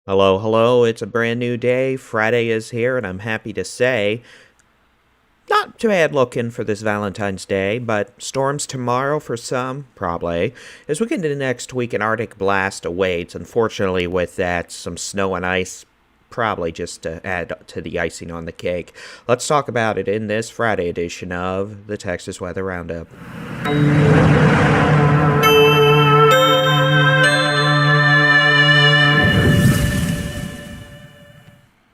Hello, hello. It's a brand new day. Friday is here, and I'm happy to say, not too bad looking for this Valentine's Day, but storms tomorrow for some, probably. As we get into next week, an Arctic blast awaits. Unfortunately, with that, some snow and ice, probably just to add to the icing on the cake. Let's talk about it in this Friday edition of the Texas Weather Roundup.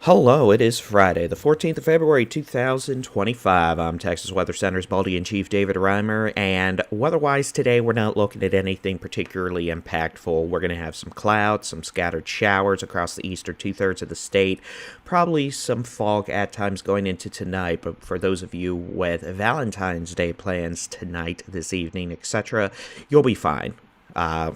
Hello, it is Friday, the 14th of February, 2025. I'm Texas Weather Center's Baldy-in-Chief David Reimer, and weather-wise today, we're not looking at anything particularly impactful. We're going to have some clouds, some scattered showers across the eastern two-thirds of the state, probably some fog at times going into tonight, but for those of you with Valentine's Day plans tonight, this evening, etc., you'll be fine.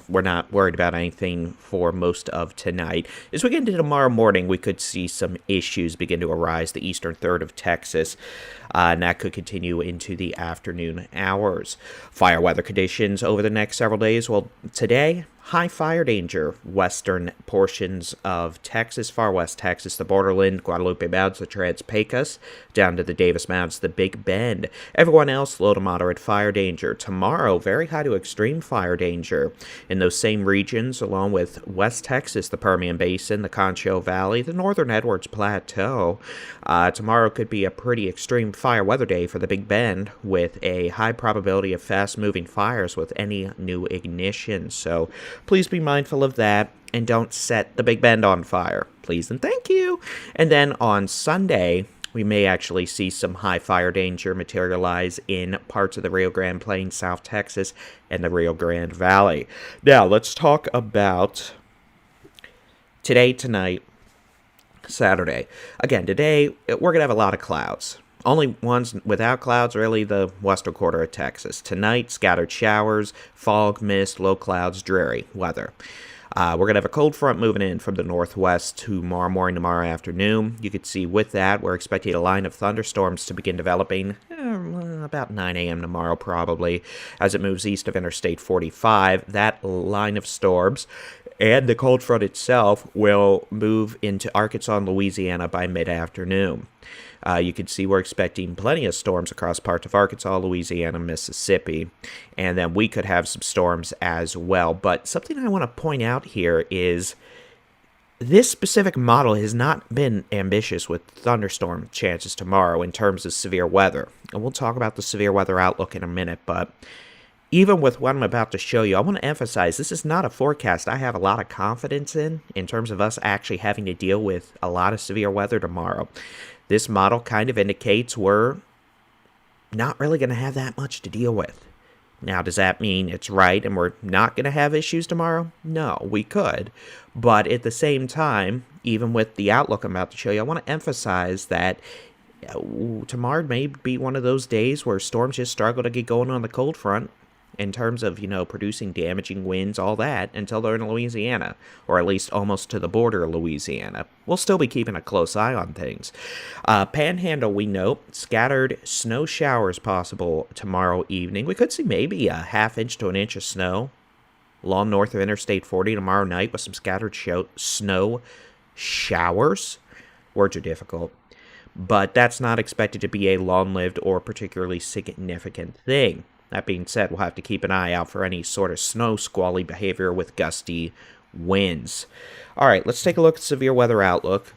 We're not worried about anything for most of tonight. As we get into tomorrow morning, we could see some issues begin to arise the eastern third of Texas, and that could continue into the afternoon hours. Fire weather conditions over the next several days. Well, today, high fire danger, western portions of Texas, far west Texas, the borderland, Guadalupe Mountains, the Trans-Pecos, down to the Davis Mountains, the Big Bend. Everyone else, low to moderate fire danger. Tomorrow, very high to extreme fire danger in those same regions, along with West Texas, the Permian Basin, the Concho Valley, the northern Edwards Plateau. Tomorrow could be a pretty extreme fire weather day for the Big Bend, with a high probability of fast-moving fires with any new ignition. So please be mindful of that and don't set the Big Bend on fire. Please and thank you. And then on Sunday, we may actually see some high fire danger materialize in parts of the Rio Grande Plain, South Texas, and the Rio Grande Valley. Now, let's talk about today, tonight, Saturday. Again, today, we're going to have a lot of clouds. Only ones without clouds, really, the western quarter of Texas. Tonight, scattered showers, fog, mist, low clouds, dreary weather. We're going to have a cold front moving in from the northwest tomorrow morning, tomorrow afternoon. You can see with that, we're expecting a line of thunderstorms to begin developing about 9 a.m. tomorrow, probably, as it moves east of Interstate 45. That line of storms and the cold front itself will move into Arkansas and Louisiana by mid-afternoon. You can see we're expecting plenty of storms across parts of Arkansas, Louisiana, Mississippi, and then we could have some storms as well. But something I want to point out here is this specific model has not been ambitious with thunderstorm chances tomorrow in terms of severe weather. And we'll talk about the severe weather outlook in a minute, but even with what I'm about to show you, I want to emphasize this is not a forecast I have a lot of confidence in terms of us actually having to deal with a lot of severe weather tomorrow. This model kind of indicates we're not really going to have that much to deal with. Now, does that mean it's right and we're not going to have issues tomorrow? No, we could. But at the same time, even with the outlook I'm about to show you, I want to emphasize that tomorrow may be one of those days where storms just struggle to get going on the cold front in terms of, producing damaging winds, all that, until they're in Louisiana, or at least almost to the border of Louisiana. We'll still be keeping a close eye on things. Panhandle, we note, scattered snow showers possible tomorrow evening. We could see maybe a half-inch to an inch of snow along north of Interstate 40 tomorrow night with some scattered snow showers. Words are difficult. But that's not expected to be a long-lived or particularly significant thing. That being said, we'll have to keep an eye out for any sort of snow squally behavior with gusty winds. All right, let's take a look at severe weather outlook.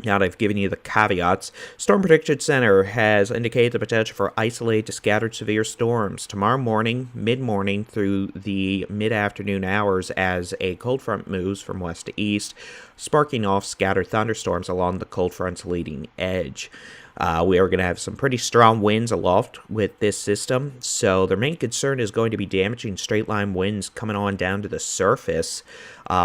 Now that I've given you the caveats, Storm Prediction Center has indicated the potential for isolated to scattered severe storms tomorrow morning, mid-morning through the mid-afternoon hours as a cold front moves from west to east, sparking off scattered thunderstorms along the cold front's leading edge. We are going to have some pretty strong winds aloft with this system, so their main concern is going to be damaging straight-line winds coming on down to the surface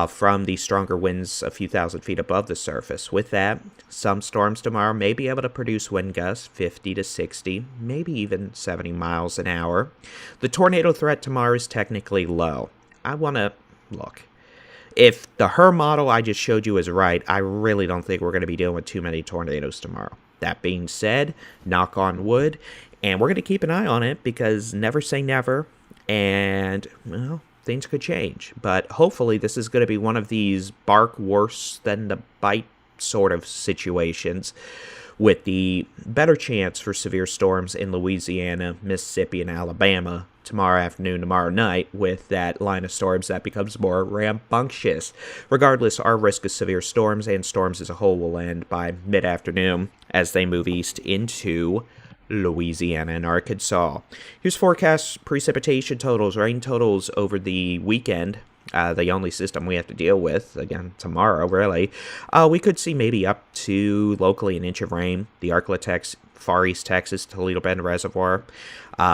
from the stronger winds a few thousand feet above the surface. With that, some storms tomorrow may be able to produce wind gusts 50 to 60, maybe even 70 miles an hour. The tornado threat tomorrow is technically low. I want to look. If the HRRR model I just showed you is right, I really don't think we're going to be dealing with too many tornadoes tomorrow. That being said, knock on wood, and we're going to keep an eye on it because never say never. And, well, things could change. But hopefully this is going to be one of these bark worse than the bite sort of situations, with the better chance for severe storms in Louisiana, Mississippi, and Alabama tomorrow afternoon, tomorrow night, with that line of storms that becomes more rambunctious. Regardless, our risk of severe storms and storms as a whole will end by mid-afternoon as they move east into Louisiana and Arkansas. Here's forecast precipitation totals, rain totals over the weekend. The only system we have to deal with, again, tomorrow, really. We could see maybe up to, locally, an inch of rain. The Arklatex, Far East Texas, Toledo Bend Reservoir,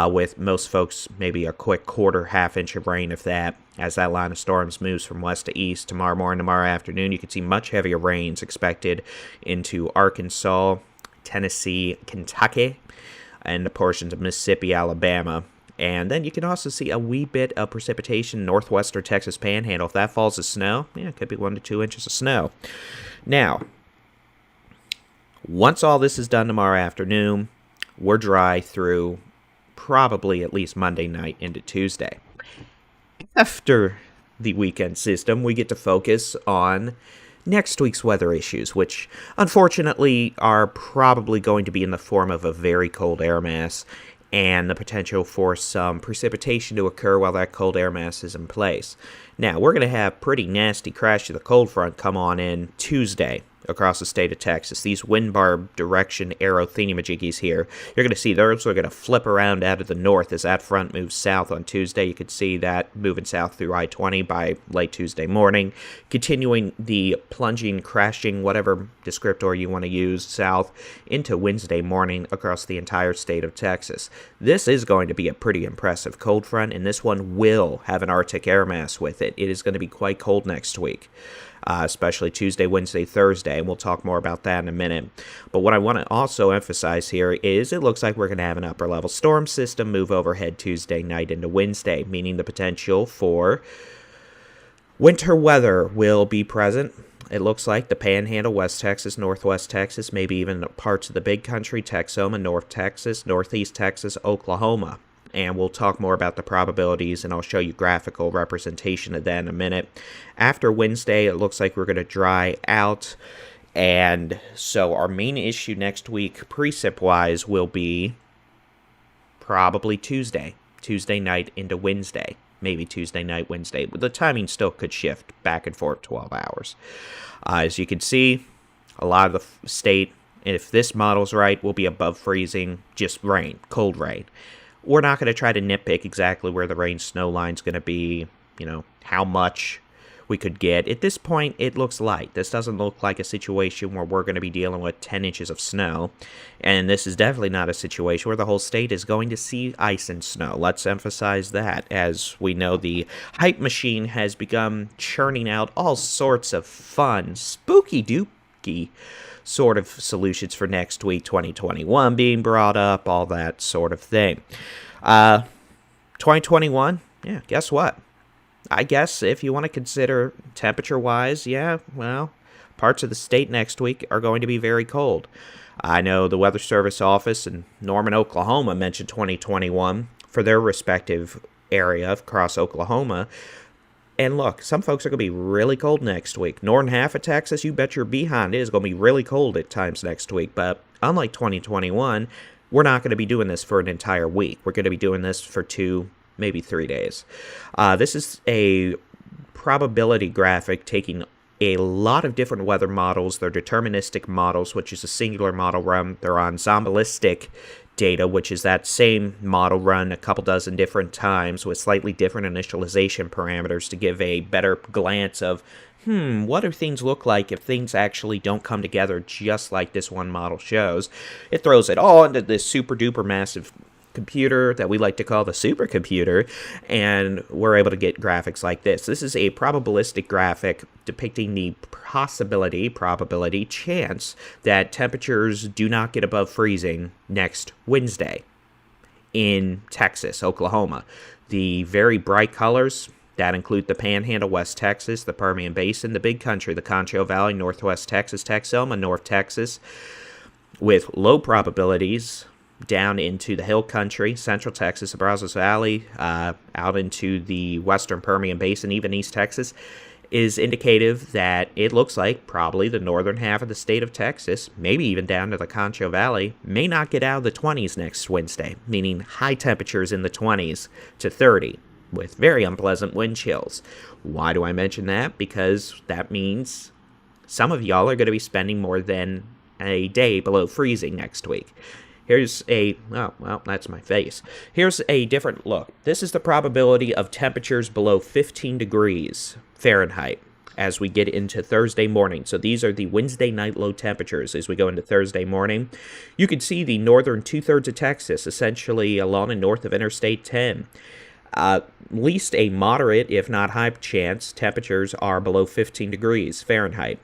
with most folks maybe a quick quarter, half-inch of rain, if that, as that line of storms moves from west to east. Tomorrow morning, tomorrow afternoon, you could see much heavier rains expected into Arkansas, Tennessee, Kentucky, and the portions of Mississippi, Alabama. And then you can also see a wee bit of precipitation northwestern Texas Panhandle. If that falls as snow, yeah, it could be 1 to 2 inches of snow. Now, once all this is done tomorrow afternoon, we're dry through probably at least Monday night into Tuesday. After the weekend system, we get to focus on next week's weather issues, which unfortunately are probably going to be in the form of a very cold air mass and the potential for some precipitation to occur while that cold air mass is in place. Now, we're going to have pretty nasty crash to the cold front come on in Tuesday across the state of Texas. These wind barb direction arrow thingamajiggies here, you're going to see those are going to flip around out of the north as that front moves south on Tuesday. You could see that moving south through I-20 by late Tuesday morning, continuing the plunging, crashing, whatever descriptor you want to use, south into Wednesday morning across the entire state of Texas. This is going to be a pretty impressive cold front, and this one will have an Arctic air mass with it. It is going to be quite cold next week. Especially Tuesday, Wednesday, Thursday, and we'll talk more about that in a minute. But what I want to also emphasize here is it looks like we're going to have an upper-level storm system move overhead Tuesday night into Wednesday, meaning the potential for winter weather will be present. It looks like the Panhandle, West Texas, Northwest Texas, maybe even parts of the Big Country, Texoma, North Texas, Northeast Texas, Oklahoma. And we'll talk more about the probabilities, and I'll show you graphical representation of that in a minute. After Wednesday, it looks like we're going to dry out, and so our main issue next week, precip-wise, will be probably Tuesday night into Wednesday, maybe Tuesday night, Wednesday. The timing still could shift back and forth 12 hours. As you can see, a lot of the state, if this model's right, will be above freezing, just rain, cold rain. We're not going to try to nitpick exactly where the rain-snow line's going to be, how much we could get. At this point, it looks light. This doesn't look like a situation where we're going to be dealing with 10 inches of snow. And this is definitely not a situation where the whole state is going to see ice and snow. Let's emphasize that. As we know, the hype machine has begun churning out all sorts of fun, spooky-dooky sort of solutions for next week, 2021 being brought up, all that sort of thing. 2021, yeah, guess what? I guess if you want to consider temperature-wise, yeah, well, parts of the state next week are going to be very cold. I know the Weather Service office in Norman, Oklahoma mentioned 2021 for their respective area across Oklahoma. And look, some folks are going to be really cold next week. Northern half of Texas, you bet your behind it is going to be really cold at times next week. But unlike 2021, we're not going to be doing this for an entire week. We're going to be doing this for 2, maybe 3 days. This is a probability graphic taking a lot of different weather models. They're deterministic models, which is a singular model run. They're ensemble-istic data, which is that same model run a couple dozen different times with slightly different initialization parameters to give a better glance of, what do things look like if things actually don't come together just like this one model shows. It throws it all into this super-duper massive computer that we like to call the supercomputer, and we're able to get graphics like this. This is a probabilistic graphic depicting the probability, chance that temperatures do not get above freezing next Wednesday in Texas, Oklahoma. The very bright colors that include the Panhandle, West Texas, the Permian Basin, the Big Country, the Concho Valley, Northwest Texas, Texoma, North Texas, with low probabilities, down into the hill country, central Texas, the Brazos Valley, out into the western Permian Basin, even East Texas, is indicative that it looks like probably the northern half of the state of Texas, maybe even down to the Concho Valley, may not get out of the 20s next Wednesday, meaning high temperatures in the 20s to 30 with very unpleasant wind chills. Why do I mention that? Because that means some of y'all are going to be spending more than a day below freezing next week. Here's a, oh, well, that's my face. Here's a different look. This is the probability of temperatures below 15 degrees Fahrenheit as we get into Thursday morning. So these are the Wednesday night low temperatures as we go into Thursday morning. You can see the northern two-thirds of Texas, essentially along and north of Interstate 10. At least a moderate, if not high chance, temperatures are below 15 degrees Fahrenheit.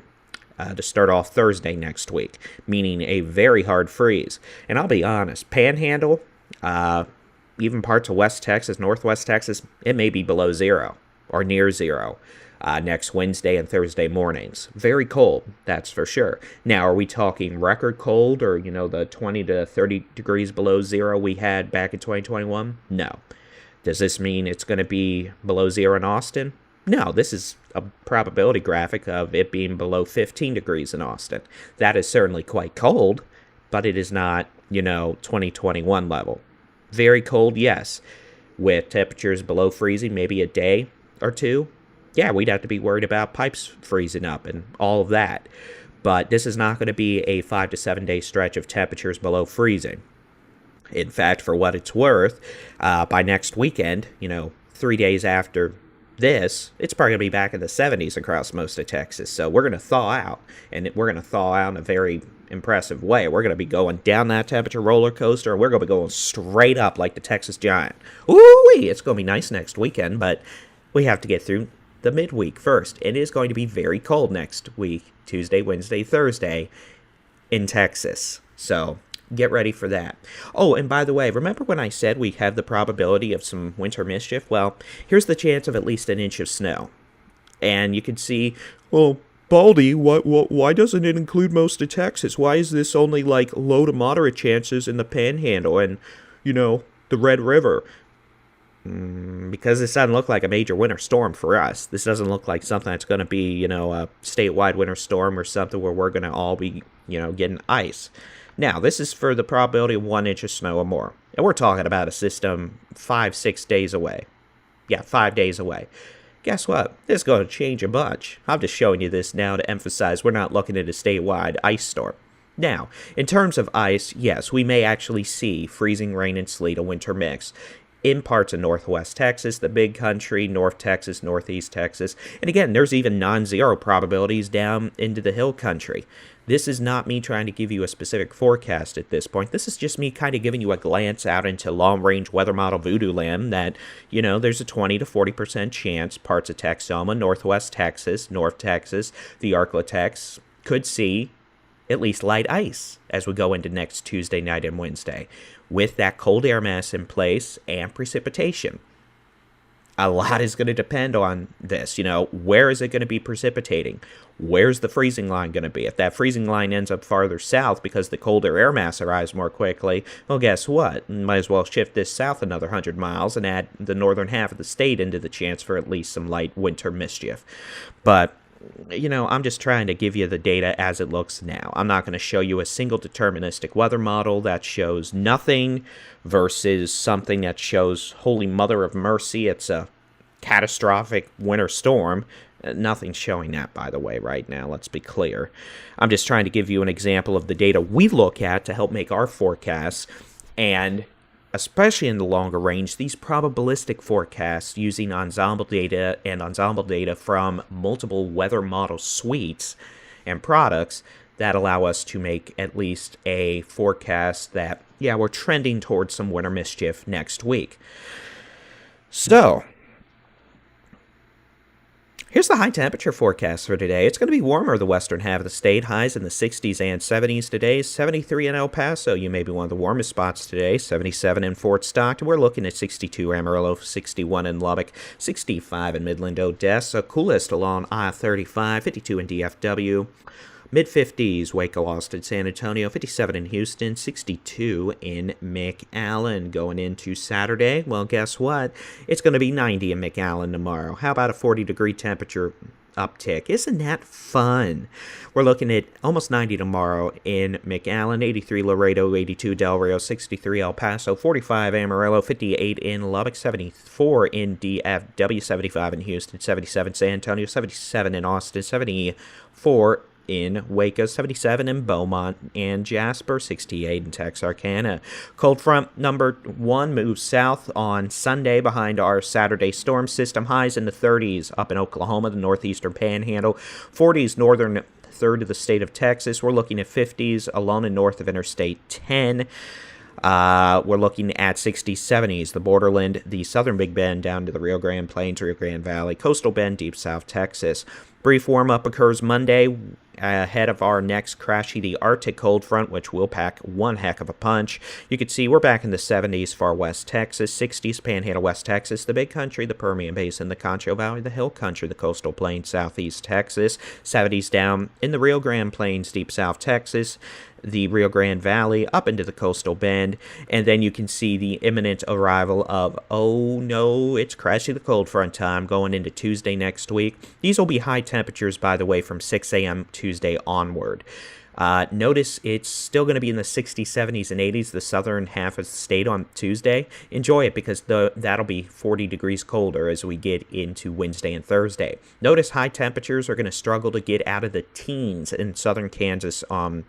To start off Thursday next week, meaning a very hard freeze. And I'll be honest, Panhandle, even parts of West Texas, Northwest Texas, it may be below zero or near zero next Wednesday and Thursday mornings. Very cold, that's for sure. Now, are we talking record cold or, the 20 to 30 degrees below zero we had back in 2021? No. Does this mean it's going to be below zero in Austin? No, this is a probability graphic of it being below 15 degrees in Austin. That is certainly quite cold, but it is not, 2021 level. Very cold, yes. With temperatures below freezing, maybe a day or two. Yeah, we'd have to be worried about pipes freezing up and all of that. But this is not going to be a 5 to 7 day stretch of temperatures below freezing. In fact, for what it's worth, by next weekend, 3 days after this, it's probably going to be back in the 70s across most of Texas. So we're going to thaw out, and we're going to thaw out in a very impressive way. We're going to be going down that temperature roller coaster, and we're going to be going straight up like the Texas Giant. Ooh-wee! It's going to be nice next weekend, but we have to get through the midweek first. It is going to be very cold next week, Tuesday, Wednesday, Thursday in Texas. So get ready for that. Oh, and by the way, remember when I said we have the probability of some winter mischief? Well, here's the chance of at least an inch of snow. And you can see, well, Baldy, why doesn't it include most of Texas? Why is this only like low to moderate chances in the Panhandle and, the Red River? Because this doesn't look like a major winter storm for us. This doesn't look like something that's going to be, a statewide winter storm or something where we're going to all be, getting ice. Now, this is for the probability of 1 inch of snow or more. And we're talking about a system 5-6 days away. Yeah, 5 days away. Guess what? This is going to change a bunch. I'm just showing you this now to emphasize we're not looking at a statewide ice storm. Now, in terms of ice, yes, we may actually see freezing rain and sleet, a winter mix, in parts of northwest Texas, the big country, north Texas, northeast Texas. And again, there's even non-zero probabilities down into the hill country. This is not me trying to give you a specific forecast at this point. This is just me kind of giving you a glance out into long-range weather model voodoo land that, there's a 20 to 40% chance parts of Texoma, northwest Texas, north Texas, the Arklatex could see at least light ice as we go into next Tuesday night and Wednesday, with that cold air mass in place and precipitation. A lot is going to depend on this. Where is it going to be precipitating? Where's the freezing line going to be? If that freezing line ends up farther south because the colder air mass arrives more quickly, well, guess what? Might as well shift this south another 100 miles and add the northern half of the state into the chance for at least some light winter mischief. But I'm just trying to give you the data as it looks now. I'm not going to show you a single deterministic weather model that shows nothing versus something that shows, holy mother of mercy, it's a catastrophic winter storm. Nothing's showing that, by the way, right now. Let's be clear. I'm just trying to give you an example of the data we look at to help make our forecasts, and especially in the longer range, these probabilistic forecasts using ensemble data and ensemble data from multiple weather model suites and products that allow us to make at least a forecast that, yeah, we're trending towards some winter mischief next week. So, here's the high temperature forecast for today. It's going to be warmer the western half of the state. Highs in the 60s and 70s today. 73 in El Paso. You may be one of the warmest spots today. 77 in Fort Stockton. We're looking at 62 Amarillo, 61 in Lubbock, 65 in Midland, Odessa. Coolest along I-35, 52 in DFW. Mid-50s, Waco, Austin, San Antonio, 57 in Houston, 62 in McAllen. Going into Saturday, well, guess what? It's going to be 90 in McAllen tomorrow. How about a 40-degree temperature uptick? Isn't that fun? We're looking at almost 90 tomorrow in McAllen, 83 Laredo, 82 Del Rio, 63 El Paso, 45 Amarillo, 58 in Lubbock, 74 in DFW, 75 in Houston, 77 San Antonio, 77 in Austin, 74 in Waco, 77 in Beaumont and Jasper, 68 in Texarkana. Cold front number 1 moves south on Sunday behind our Saturday storm system. Highs in the 30s up in Oklahoma, the northeastern panhandle, 40s northern third of the state of Texas. We're looking at 50s alone and north of Interstate 10. We're looking at 60s, 70s, the borderland, the southern Big Bend down to the Rio Grande Plains, Rio Grande Valley, coastal bend, deep south Texas. Brief warm-up occurs Monday ahead of our next crashy, the Arctic cold front, which will pack one heck of a punch. You can see we're back in the 70s, far west Texas, 60s, Panhandle, West Texas, the Big Country, the Permian Basin, the Concho Valley, the Hill Country, the Coastal Plains, southeast Texas, 70s down in the Rio Grande Plains, deep south Texas, the Rio Grande Valley, up into the coastal bend, and then you can see the imminent arrival of, oh no, it's crashy the cold front time going into Tuesday next week. These will be high temperatures, by the way, from 6 a.m. Tuesday onward. Notice it's still going to be in the 60s, 70s, and 80s, the southern half of the state on Tuesday. Enjoy it because that'll be 40 degrees colder as we get into Wednesday and Thursday. Notice high temperatures are going to struggle to get out of the teens in southern Kansas on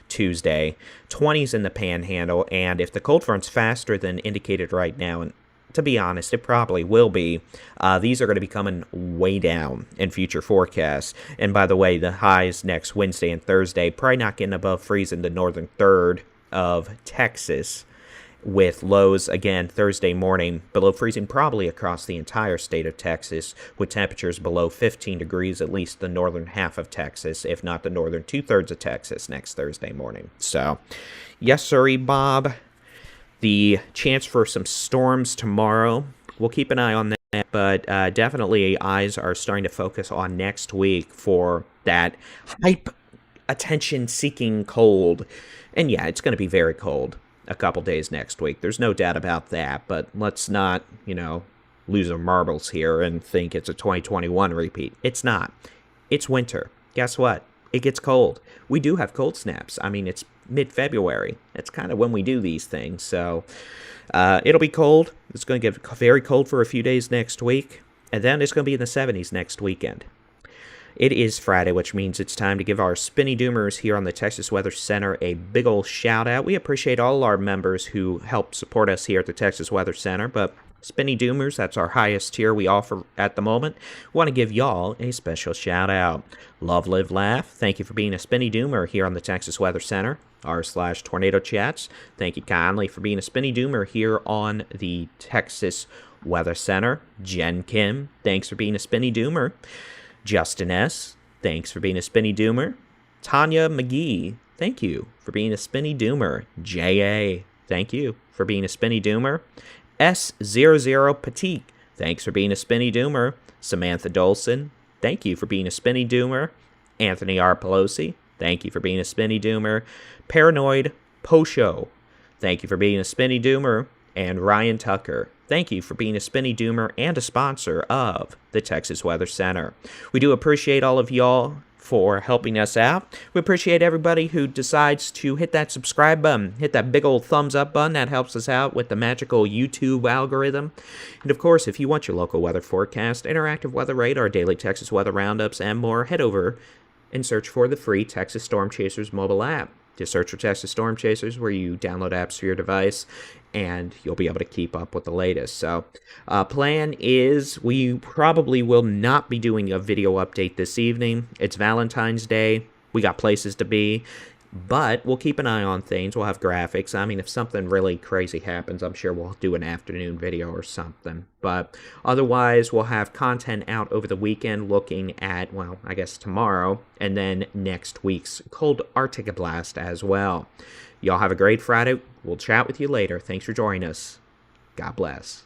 Tuesday, 20s in the panhandle, and if the cold front's faster than indicated right now, and to be honest, it probably will be, these are going to be coming way down in future forecasts. And by the way, the highs next Wednesday and Thursday, probably not getting above freezing the northern third of Texas, with lows again Thursday morning below freezing probably across the entire state of Texas, with temperatures below 15 degrees, at least the northern half of Texas, if not the northern two-thirds of Texas next Thursday morning. So, yes, sirree, Bob. The chance for some storms tomorrow. We'll keep an eye on that, but definitely eyes are starting to focus on next week for that hype, attention-seeking cold. And yeah, it's going to be very cold a couple days next week. There's no doubt about that, but let's not, lose our marbles here and think it's a 2021 repeat. It's not. It's winter. Guess what? It gets cold. We do have cold snaps. I mean, it's mid-February. It's kind of when we do these things. So it'll be cold. It's going to get very cold for a few days next week, and then it's going to be in the 70s next weekend. It is Friday, which means it's time to give our Spinny Doomers here on the Texas Weather Center a big ol' shout-out. We appreciate all our members who help support us here at the Texas Weather Center, but Spinny Doomers, that's our highest tier we offer at the moment. We want to give y'all a special shout-out. Love, live, laugh. Thank you for being a Spinny Doomer here on the Texas Weather Center. r/Tornado Chats. Thank you kindly for being a Spinny Doomer here on the Texas Weather Center. Jen Kim, thanks for being a Spinny Doomer. Justin S., thanks for being a Spinny Doomer. Tanya McGee, thank you for being a Spinny Doomer. J.A., thank you for being a Spinny Doomer. S00 Petit, thanks for being a Spinny Doomer. Samantha Dolson, thank you for being a Spinny Doomer. Anthony R. Pelosi, thank you for being a Spinny Doomer. Paranoid Posho, thank you for being a Spinny Doomer. And Ryan Tucker, thank you for being a Spinny Doomer and a sponsor of the Texas Weather Center. We do appreciate all of y'all for helping us out. We appreciate everybody who decides to hit that subscribe button, hit that big old thumbs up button. That helps us out with the magical YouTube algorithm. And of course, if you want your local weather forecast, interactive weather radar, daily Texas weather roundups, and more, head over and search for the free Texas Storm Chasers mobile app. Just search for Texas Storm Chasers where you download apps for your device, and you'll be able to keep up with the latest. So, plan is we probably will not be doing a video update this evening. It's Valentine's Day. We got places to be. But we'll keep an eye on things. We'll have graphics. I mean, if something really crazy happens, I'm sure we'll do an afternoon video or something. But otherwise, we'll have content out over the weekend looking at, well, I guess tomorrow, and then next week's cold Arctic blast as well. Y'all have a great Friday. We'll chat with you later. Thanks for joining us. God bless.